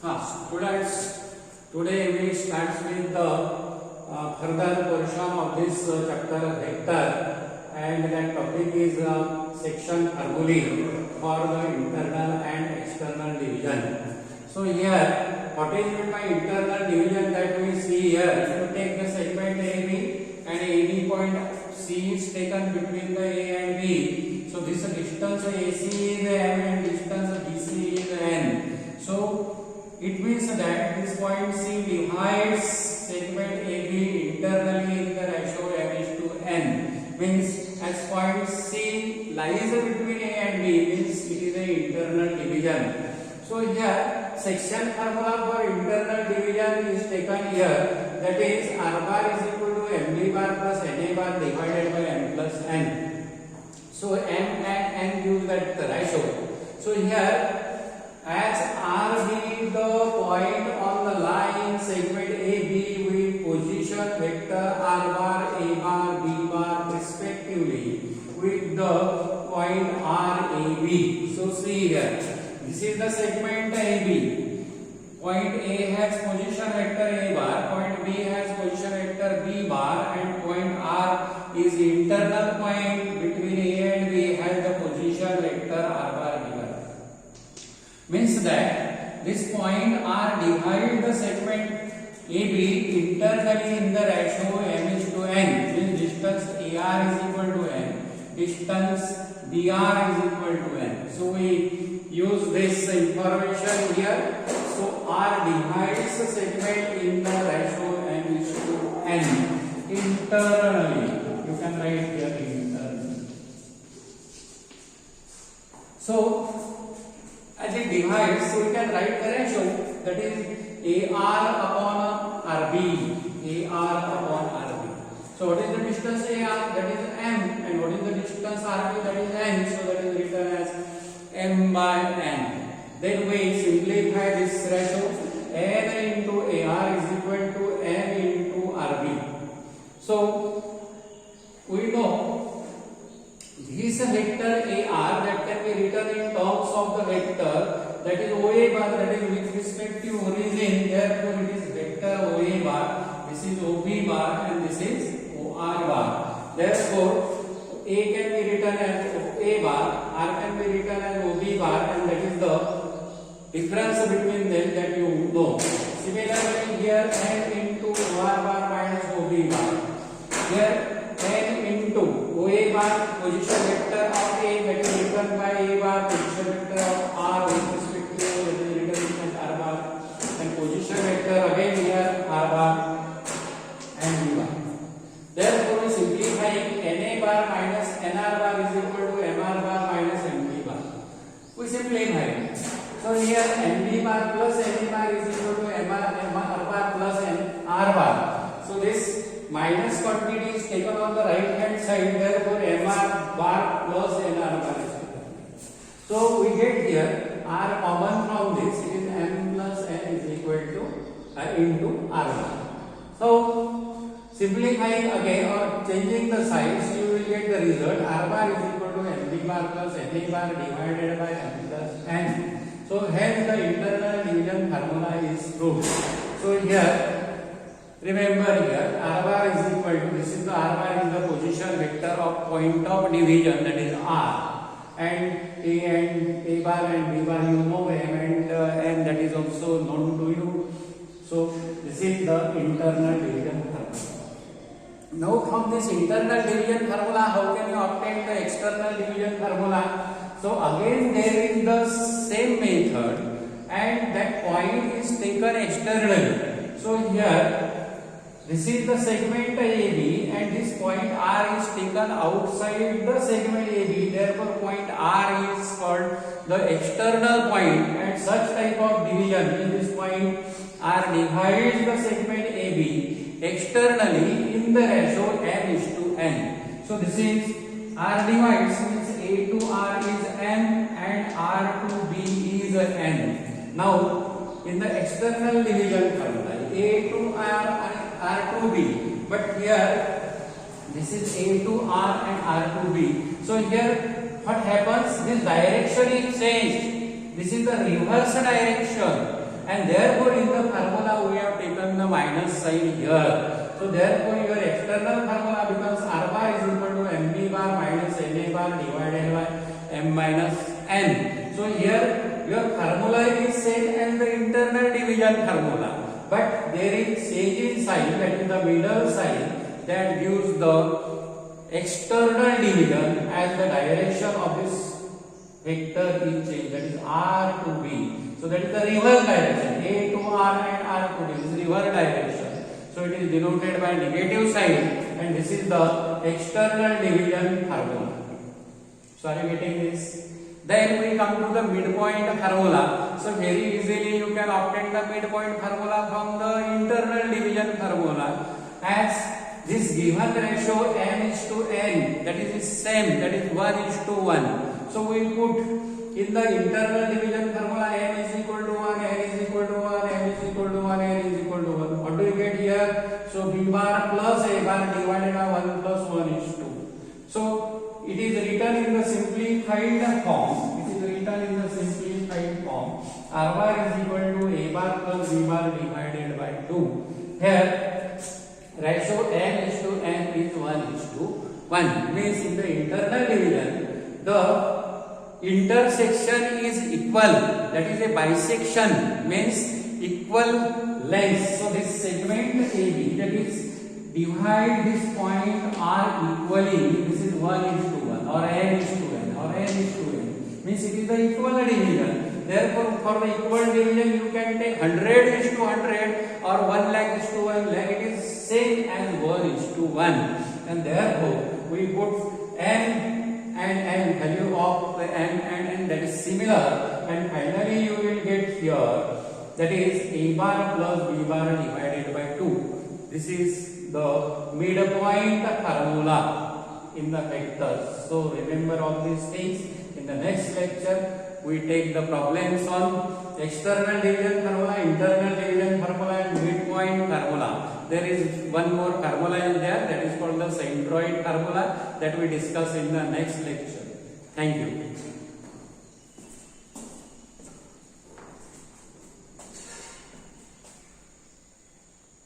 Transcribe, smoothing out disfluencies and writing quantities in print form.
Students, today we start with the further portion of this chapter vector, and that topic is section formulae for the internal and external division. So here, what is meant by internal division that we see here? If you take the segment AB and AB point C is taken between the A and B, so this distance AC is M and distance BC is N. So it means that this point C divides segment AB internally in the ratio M:n. Means as point C lies between A and B, means it is an internal division. So here section formula for internal division is taken here. That is R bar is equal to MB bar plus NA bar divided by M plus N. So M and N gives that ratio. So here, as R be the point on the line segment AB with position vector R bar, A bar, B bar respectively with the point R, A, B. So see here, this is the segment AB. Point A has position vector A bar, point B has position vector B bar, and point R is the internal point between A and B has the position vector R bar, B bar. Means that this point R divides the segment AB internally in the ratio M:n. Means distance AR is equal to N, distance BR is equal to N. So we use this information here. So R divides the segment in the ratio M:n internally. You can write here internally. So as it divides, so we can write the ratio, that is AR upon RB, AR upon RB. So what is the distance AR? That is M, and what is the distance RB? That is N. So that is written as M by N. Then we simplify this ratio. N into AR is equal to M into RB. So we know this vector AR that can be written in terms of the vector that is OA bar, that is with respect to origin. Therefore it is vector OA bar. This is OB bar and this is OR bar. Therefore A can be written as A bar, R can be written as OB bar, and that is the difference between them that you know. Similarly here N into OR bar minus OB bar. Here N into OA bar, position vector of A, that is written by A bar, position vector of R with respect to A, that is written as R bar, and position vector again here R bar and B bar. Therefore we simplify NA bar minus NR bar is equal to MR bar minus MB bar. We simplify. So here MB bar plus NA bar is equal to MR bar plus NR bar. So this minus quantity is taken on the right hand side, therefore MR bar plus NR bar is equal. So we get here R common from this, it is M plus N is equal to into R bar. So simplifying again or changing the signs, you will get the result R bar is equal to MB bar plus NA bar divided by M plus N. So hence the internal division formula is proved. So here, remember here, R bar is equal to, this is the R bar is the position vector of point of division, that is R, and A bar and B bar you know, M and N, that is also known to you. So this is the internal division formula. Now from this internal division formula, how can you obtain the external division formula? So again there is the same method, and that point is taken externally. So here this is the segment AB, and this point R is taken outside the segment AB. Therefore point R is called the external point, and such type of division in this point R divides the segment AB externally in the ratio M:n. So this is R divides, means A to R is N and R to B is N. Now in the external division formula, A to R and R to B, but here this is A to R and R to B. So here what happens, this direction is changed. This is the reverse direction, and therefore in the formula we have taken the minus sign here. So therefore your external formula becomes r bar is equal to mb bar minus na bar divided by m minus n. So here your formula is same as the internal division formula, but there is change in sign, that is the middle sign, that gives the external division as the direction of this vector is changed, that is r to b. So that is the reverse direction, a to r and r to b, this is reverse direction. So it is denoted by negative sign, and this is the external division formula. So are you getting this? Then we come to the midpoint formula. So very easily you can obtain the midpoint formula from the internal division formula, as this given ratio m is to n, that is the same, that is 1 is to 1. So we put in the internal division formula m is equal to 1, n is equal to 1, m is equal to 1, n is equal to 1. What do you get here? So b bar plus a bar divided by 1 plus 1 is 2. So it is written in the simplified form. It is written in the simplified form. R bar is equal to a bar plus b bar divided by 2. Here ratio n is to n is 1 is to 1. Means in the internal division the intersection is equal, that is a bisection, means equal length. So this segment AB, that is divide this point R equally, this is 1 is to 1 or n is to n or n is to n, means it is the equal division. Therefore for the equal division you can take 100 is to 100 or 1 lakh is to 1 lakh, it is same as 1 is to 1, and therefore we put n and value of the n that is similar, and finally you will get here, that is a bar plus b bar divided by 2. This is the midpoint formula in the vectors. So remember all these things. In the next lecture we take the problems on external division formula, internal division formula, and midpoint formula. There is one more formula in there, that is called the centroid formula, that we discuss in the next lecture. Thank you.